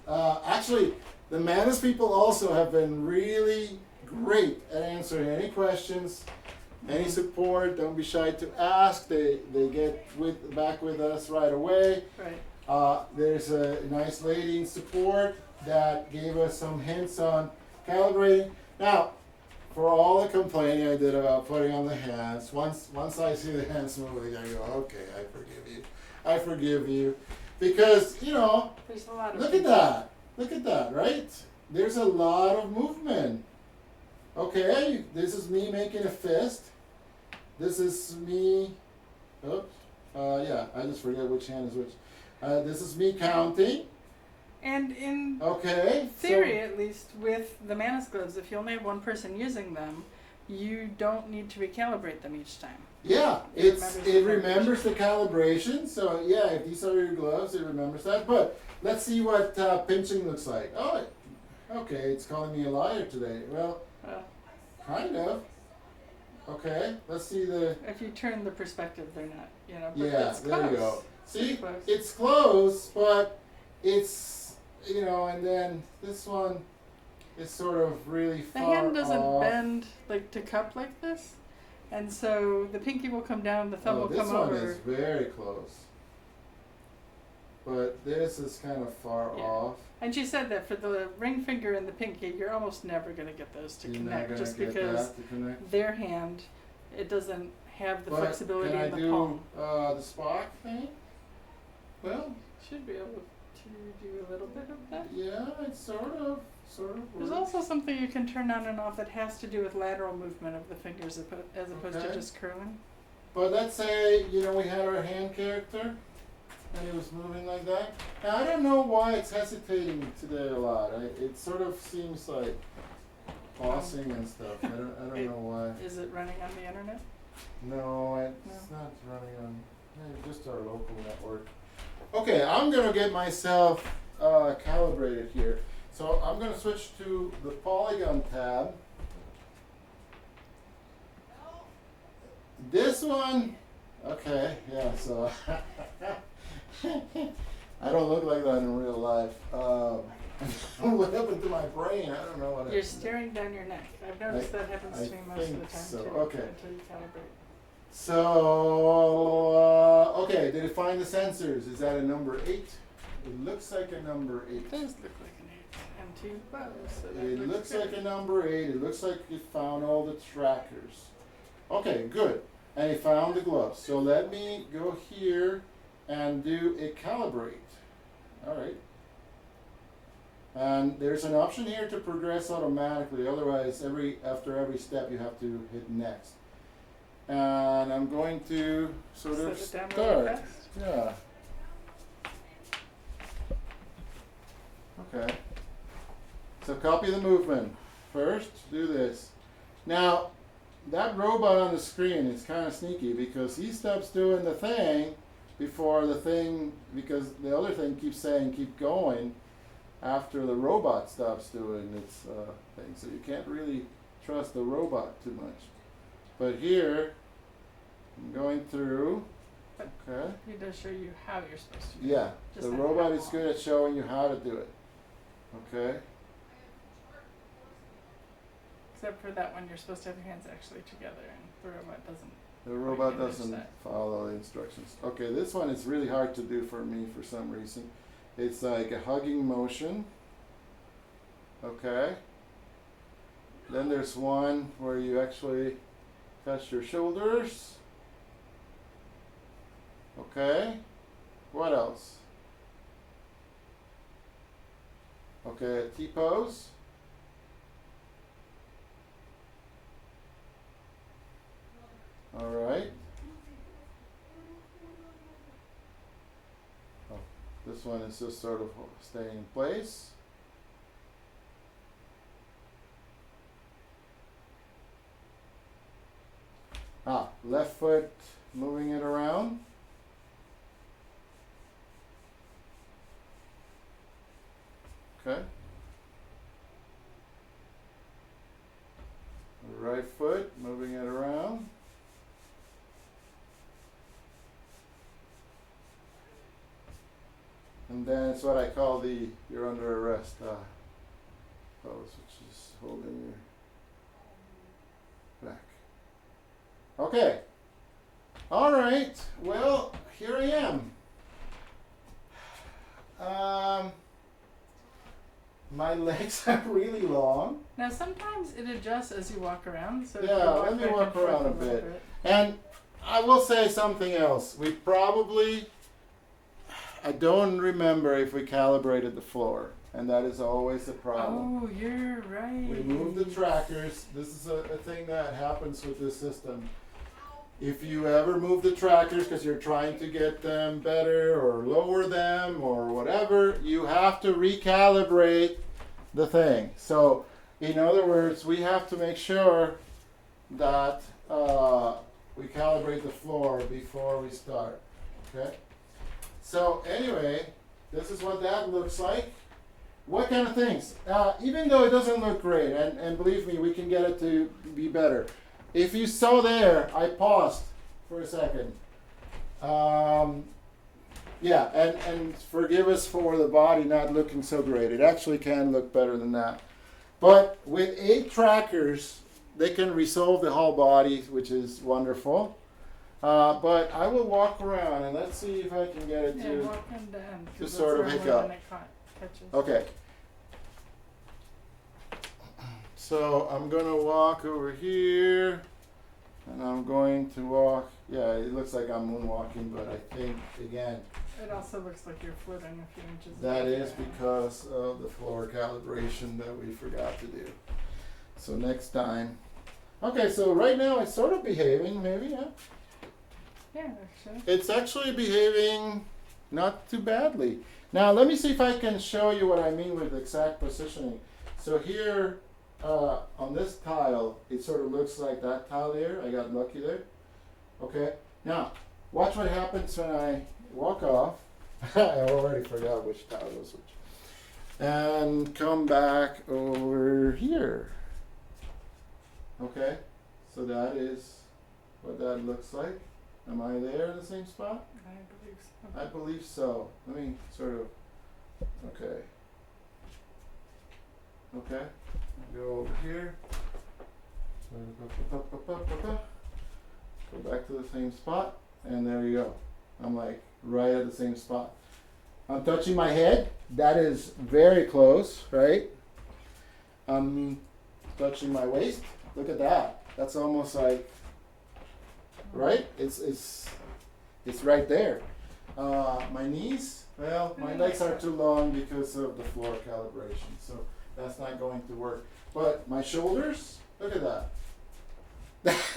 Actually, the Manus people also have been really great at answering any questions, any support. Don't be shy to ask. They get back with us right away. Right. There's a nice lady in support that gave us some hints on calibrating. Now, for all the complaining I did about putting on the hands, once I see the hands moving, I go, okay, I forgive you. I forgive you. Because, you know, There's a lot of. look at that. Look at that, right? There's a lot of movement. Okay, this is me making a fist. This is me, oops, yeah, I just forget which hand is which. This is me counting. And in Okay. theory, at least with the Manus gloves, if you only have one person using them, you don't need to recalibrate them each time. Yeah, It it remembers the calibration. So yeah, if these are your gloves, it remembers that. But let's see what pinching looks like. Oh, okay, it's calling me a liar today. Well, kind of. Okay, let's see the. If you turn the perspective, they're not, but Yeah, it's there close. you go. See, Close. it's close, but it's and then this one is sort of really The far hand doesn't off. bend like to cup like this, and so the pinky will come down, the thumb will this come one over. is very close. But this is kind of far Yeah. off. And she said that for the ring finger and the pinky, you're almost never going to get those to You're not connect, gonna just get because that to connect. their hand, it doesn't have the But flexibility can I in the do palm. the Spock thing? Well, Should be able to do a little bit of that. yeah, it's sort of There's works. also something you can turn on and off that has to do with lateral movement of the fingers as opposed to Okay. just curling. But let's say we had our hand character. and it was moving like that. Now, I don't know why it's hesitating today a lot. It sort of seems like pausing and stuff. I don't know why. Is it running on the internet? No, it's not running on just our local network. Okay, I'm gonna get myself calibrated here. So I'm gonna switch to the Polygon tab. This one, okay, yeah, so I don't look like that in real life. What happened to my brain? I don't know what You're staring down your neck. I've noticed that happens to me most of the time so. too, Okay. until you calibrate. So, okay, did it find the sensors? Is that a number 8? It looks like a number 8. It does look like an 8 and 2 buttons. So that It looks good. like a number 8. It looks like it found all the trackers. Okay, good. And it found the gloves. So let me go here and do a calibrate. All right. And there's an option here to progress automatically. Otherwise, after every step, you have to hit next. And I'm going to sort of Set it down really start. fast. Yeah. Okay. So copy the movement. First, do this. Now, that robot on the screen is kind of sneaky because he stops doing the thing before the thing, because the other thing keeps saying keep going after the robot stops doing its thing. So you can't really trust the robot too much. But here, I'm going through. Okay. It does show you how you're supposed to do it. Yeah, Just the not robot how is long. good at showing you how to do it. Okay. Except for that one, you're supposed to have your hands actually together, and the robot doesn't. The robot manage doesn't that. follow the instructions. Okay, this one is really hard to do for me for some reason. It's like a hugging motion. Okay. Then there's one where you actually touch your shoulders. Okay. What else? Okay, a T-pose. All right. Oh, this one is just sort of staying in place. Left foot, moving it around. Okay. Right foot, moving it around. And then it's what I call the you're under arrest pose, which is holding your back. Okay. All right. Well, here I am. My legs are really long. Now sometimes it adjusts as you walk around. So if you Yeah, let me back walk and forth around a little bit. And I will say something else. I don't remember if we calibrated the floor, and that is always a problem. Oh, you're right. We move the trackers. This is a thing that happens with this system. If you ever move the trackers because you're trying to get them better or lower them or whatever, you have to recalibrate the thing. So, in other words, we have to make sure that we calibrate the floor before we start. Okay? So, anyway, this is what that looks like. What kind of things? Even though it doesn't look great, and believe me, we can get it to be better. If you saw there, I paused for a second. Yeah, and forgive us for the body not looking so great. It actually can look better than that. But with 8 trackers, they can resolve the whole body, which is wonderful. But I will walk around and let's see if I can get it Yeah, to walk them down. 'Cause just that's sort of normally hiccup. when it catches. Okay. So I'm going to walk over here, and I'm going to walk, yeah, it looks like I'm moonwalking, but I think, again, It also looks like you're floating a few inches. that above is the ground. because of the floor calibration that we forgot to do. So next time. Okay, so right now it's sort of behaving, maybe, yeah? Yeah, actually. It's actually behaving not too badly. Now let me see if I can show you what I mean with exact positioning. So here on this tile, it sort of looks like that tile there. I got lucky there. Okay. Now watch what happens when I walk off. I already forgot which tile was which. And come back over here. Okay. So that is what that looks like. Am I there in the same spot? I believe so. I believe so. Let me sort of, okay. Okay, go over here. Go back to the same spot, and there you go. I'm like right at the same spot. I'm touching my head. That is very close, right? I'm touching my waist. Look at that. That's almost like, right? It's right there. My knees, well, my legs are too long because of the floor calibration, so that's not going to work. But my shoulders, look at that.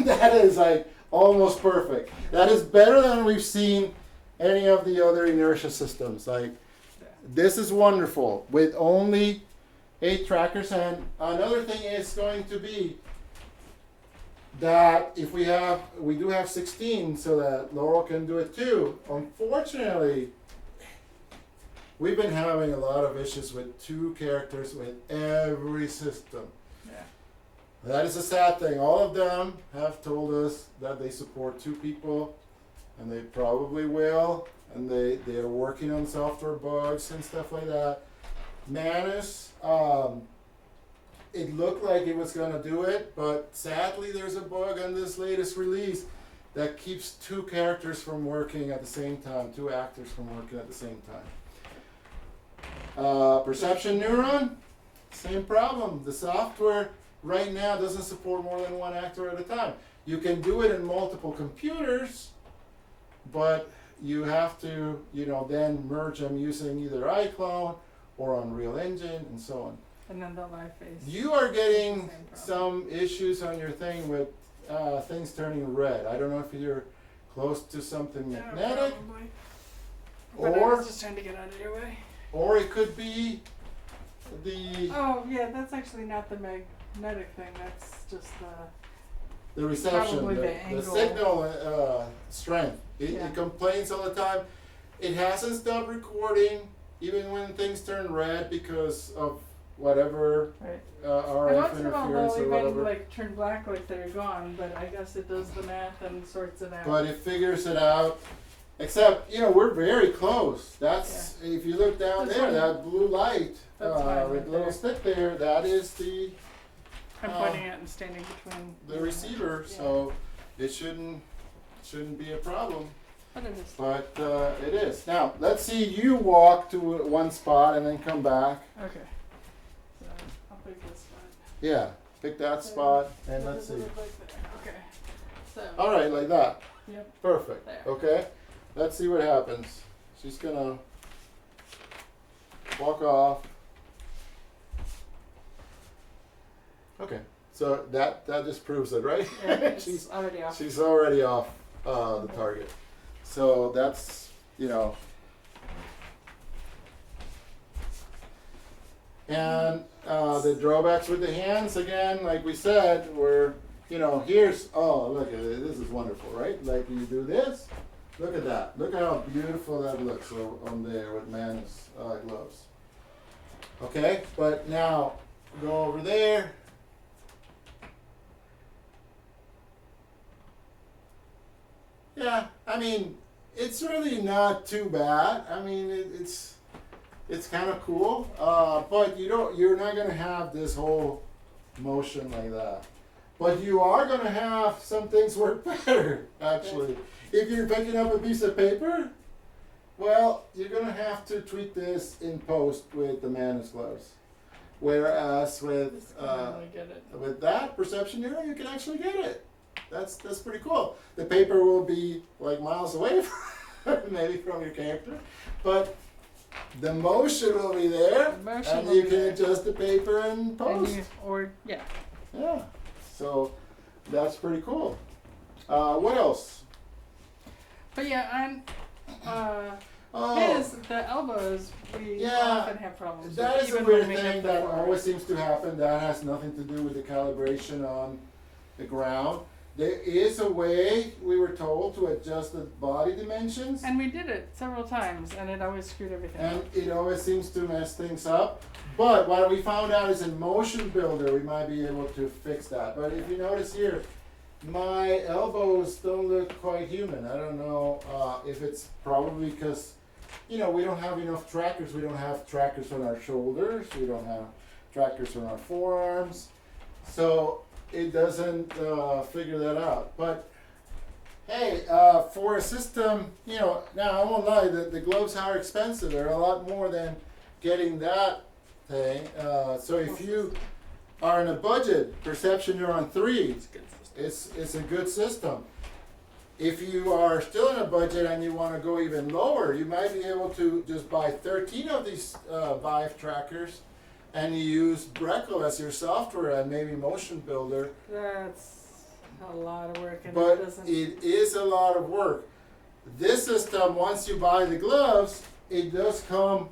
That is like almost perfect. That is better than we've seen any of the other inertia systems. Like, this is wonderful with only 8 trackers. And another thing is going to be that if we do have 16, so that Laurel can do it too. Unfortunately, we've been having a lot of issues with 2 characters with every system. Yeah. That is a sad thing. All of them have told us that they support 2 people, and they probably will, and they are working on software bugs and stuff like that. Manus, it looked like it was going to do it, but sadly there's a bug on this latest release that keeps 2 characters from working at the same time, 2 actors from working at the same time. Perception Neuron, same problem. The software right now doesn't support more than 1 actor at a time. You can do it in multiple computers, but you have to, then merge them using either iClone or Unreal Engine and so on. And then the live face. You are getting some issues on your thing with things turning red. I don't know if you're close to something magnetic, probably. But I or was just trying to get out of your way. or it could be the Oh yeah, that's actually not the magnetic thing. That's just the reception, probably the the angle. signal strength. It complains all the time. It hasn't stopped recording even when things turn red because of whatever right. RF And once in a while interference they'll or even whatever. like turn black like they're gone, but I guess it does the math and sorts it out. But it figures it out. Except, we're very close. That's, if you look down That's there, fine. that blue light That's fine with right the little there. stick there, that is the I'm pointing it and standing between the receiver. Yeah. So it shouldn't be a problem. But it is. But it is. Now, let's see you walk to one spot and then come back. Okay. So I'll pick this spot. Yeah, pick that spot and let's see. Like there. Okay. So. All right, like that. Yep. Perfect. There. Okay. Let's see what happens. She's gonna walk off. Okay. So that just proves it, right? Yeah, it's already off. She's already off the target. So that's, and the drawbacks with the hands, again, like we said, were, here's, look at it, this is wonderful, right? Like you do this, look at that. Look how beautiful that looks on there with Manus gloves. Okay, but now go over there. Yeah, I mean, it's really not too bad. I mean, it's kind of cool, but you're not gonna have this whole motion like that. But you are gonna have some things work better, actually. If you're picking up a piece of paper, well, you're gonna have to tweak this in post with the Manus gloves. Whereas with that Perception Neuron, you can actually get it. That's pretty cool. The paper will be like miles away from, maybe from your character, but the motion will be there, and you can adjust the paper and post. Yeah. So that's pretty cool. What else? But yeah, I'm. Oh, the elbows, we Yeah, often have problems that with, is a even weird when we thing have the that forward. always seems to happen. That has nothing to do with the calibration on the ground. There is a way, we were told, to adjust the body dimensions, And we did it several times, and it always screwed everything and up. it always seems to mess things up. But what we found out is in Motion Builder, we might be able to fix that. But if you notice here, my elbows don't look quite human. I don't know if it's probably because, we don't have enough trackers. We don't have trackers on our shoulders. We don't have trackers on our forearms. So it doesn't figure that out. But hey, for a system, now I won't lie, the gloves are expensive. They're a lot more than getting that thing. So if you are in a budget, Perception Neuron 3, it's a good system. If you are still in a budget and you want to go even lower, you might be able to just buy 13 of these Vive trackers, and you use Brekel as your software and maybe Motion Builder. That's a lot of work, and But it doesn't. it is a lot of work. This system, once you buy the gloves, it does come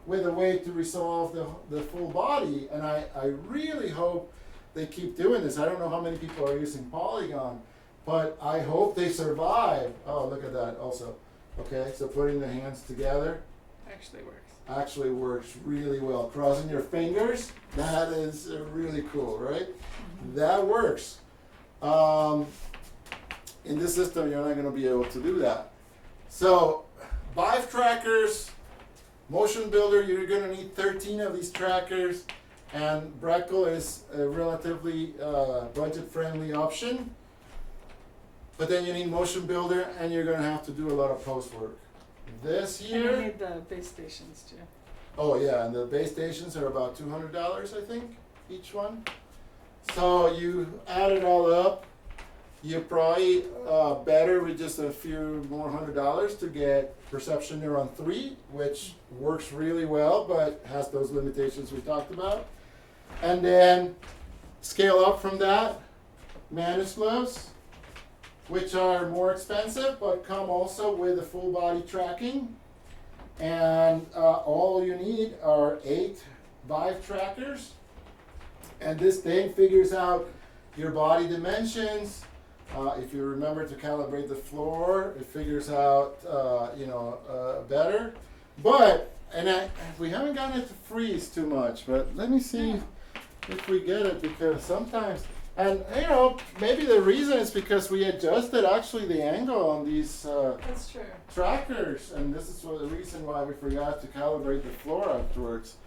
with a way to resolve the full body, and I really hope they keep doing this. I don't know how many people are using Polygon, but I hope they survive. Oh, look at that also. Okay, so putting the hands together Actually works. works really well. Crossing your fingers, that is really cool, right? That works. In this system, you're not going to be able to do that. So, Vive trackers, Motion Builder, you're going to need 13 of these trackers, and Brekel is a relatively budget-friendly option. But then you need Motion Builder, and you're going to have to do a lot of post work. This And here. you need the base stations too. Oh yeah, and the base stations are about $200, I think, each one. So you add it all up, you're probably better with just a few more $100 to get Perception Neuron 3, which works really well, but has those limitations we talked about. And then scale up from that, Manus gloves, which are more expensive, but come also with a full body tracking. And all you need are 8 Vive trackers. And this thing figures out your body dimensions. If you remember to calibrate the floor, it figures out, better. But, we haven't gotten it to freeze too much, but let me see if we get it, because sometimes, and maybe the reason is because we adjusted actually the angle on these That's true. trackers, and this is the reason why we forgot to calibrate the floor afterwards.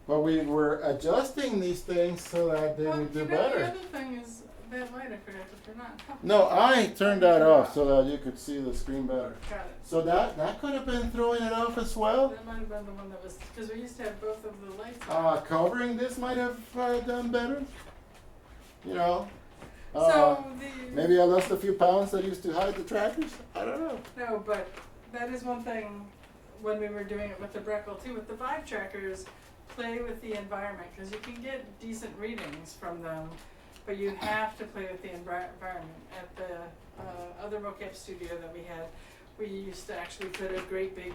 But we were adjusting these things so that they would do better. The other thing is that light, I forgot to turn on. No, I turned that off so that you could see the screen better. Got it. So that could have been throwing it off as well. That might have been the one that was, because we used to have both of the lights on. Covering this might have done better. So Maybe I lost a few pounds that used to hide the trackers. I don't know. No, but that is one thing when we were doing it with the Brekel too. With the Vive trackers, play with the environment, because you can get decent readings from them, but you have to play with the environment. At the other mocap studio that we had, we used to actually put a great big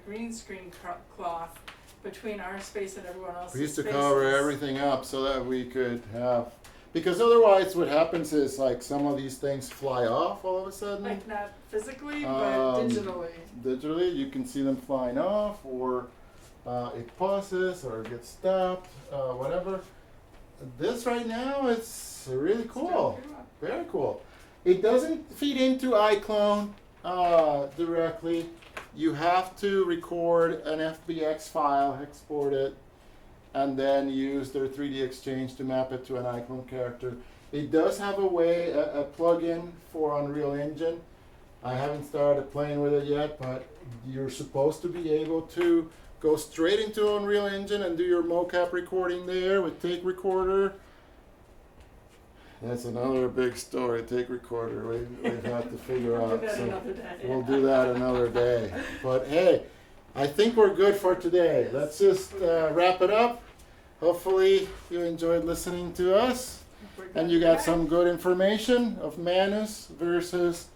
green screen cloth between our space and everyone else's We used to spaces. cover everything up so that we could have, because otherwise what happens is like some of these things fly off all of a sudden. Like not physically, but digitally. Digitally, you can see them flying off, or it pauses, or it gets stopped, whatever. This right now, it's really cool. Very cool. It doesn't feed into iClone directly. You have to record an FBX file, export it, and then use their 3D Exchange to map it to an iClone character. It does have a way, a plugin for Unreal Engine. I haven't started playing with it yet, but you're supposed to be able to go straight into Unreal Engine and do your mocap recording there with Take Recorder. That's another big story, Take Recorder. We've had to figure out. We'll do that another day. But hey, I think we're good for today. Let's just wrap it up. Hopefully you enjoyed listening to us, and you got some good information of Manus versus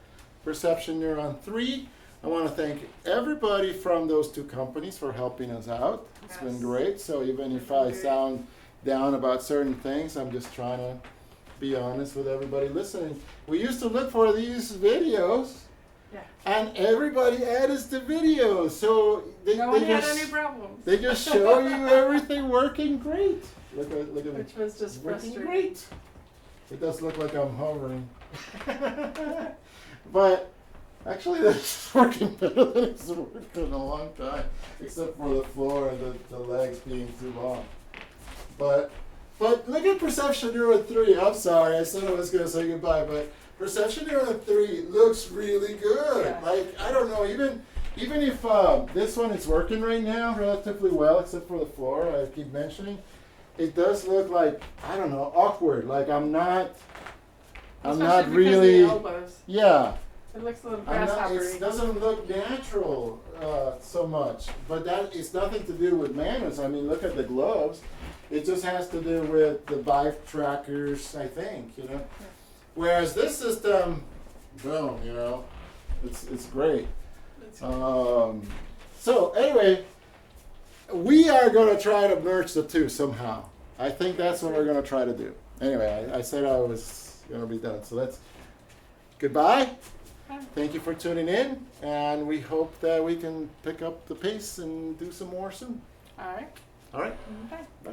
Perception Neuron 3. I want to thank everybody from those two companies for helping us out. It's been Yes. great. So even if I sound down about certain things, I'm just trying to be honest with everybody listening. We used to look for these videos, Yeah. and everybody added the videos. So No one had just, any problems. they just show you everything working great. Look at me. Which was just Working frustrating. great. It does look like I'm hovering. But actually, that's working better than it's worked in a long time, except for the floor and the legs being too long. But look at Perception Neuron 3. I'm sorry, I said I was going to say goodbye, but Perception Neuron 3 looks really good. Yeah. Like, I don't know, even if this one is working right now relatively well, except for the floor, I keep mentioning, it does look like, I don't know, awkward. Like I'm not Especially because really, of the elbows. yeah. It looks a little I'm not, grasshoppery. it doesn't look natural so much, but that is nothing to do with Manus. I mean, look at the gloves. It just has to do with the Vive Trackers, I think, you know. Yeah. Whereas this system, boom, you know, it's great. So anyway, we are going to try to merge the two somehow. I think that's what we're going to try to do. Anyway, I said I was going to be done. So let's goodbye. Thank you for tuning in, and we hope that we can pick up the pace and do some more soon. All right. All right. Bye. Bye.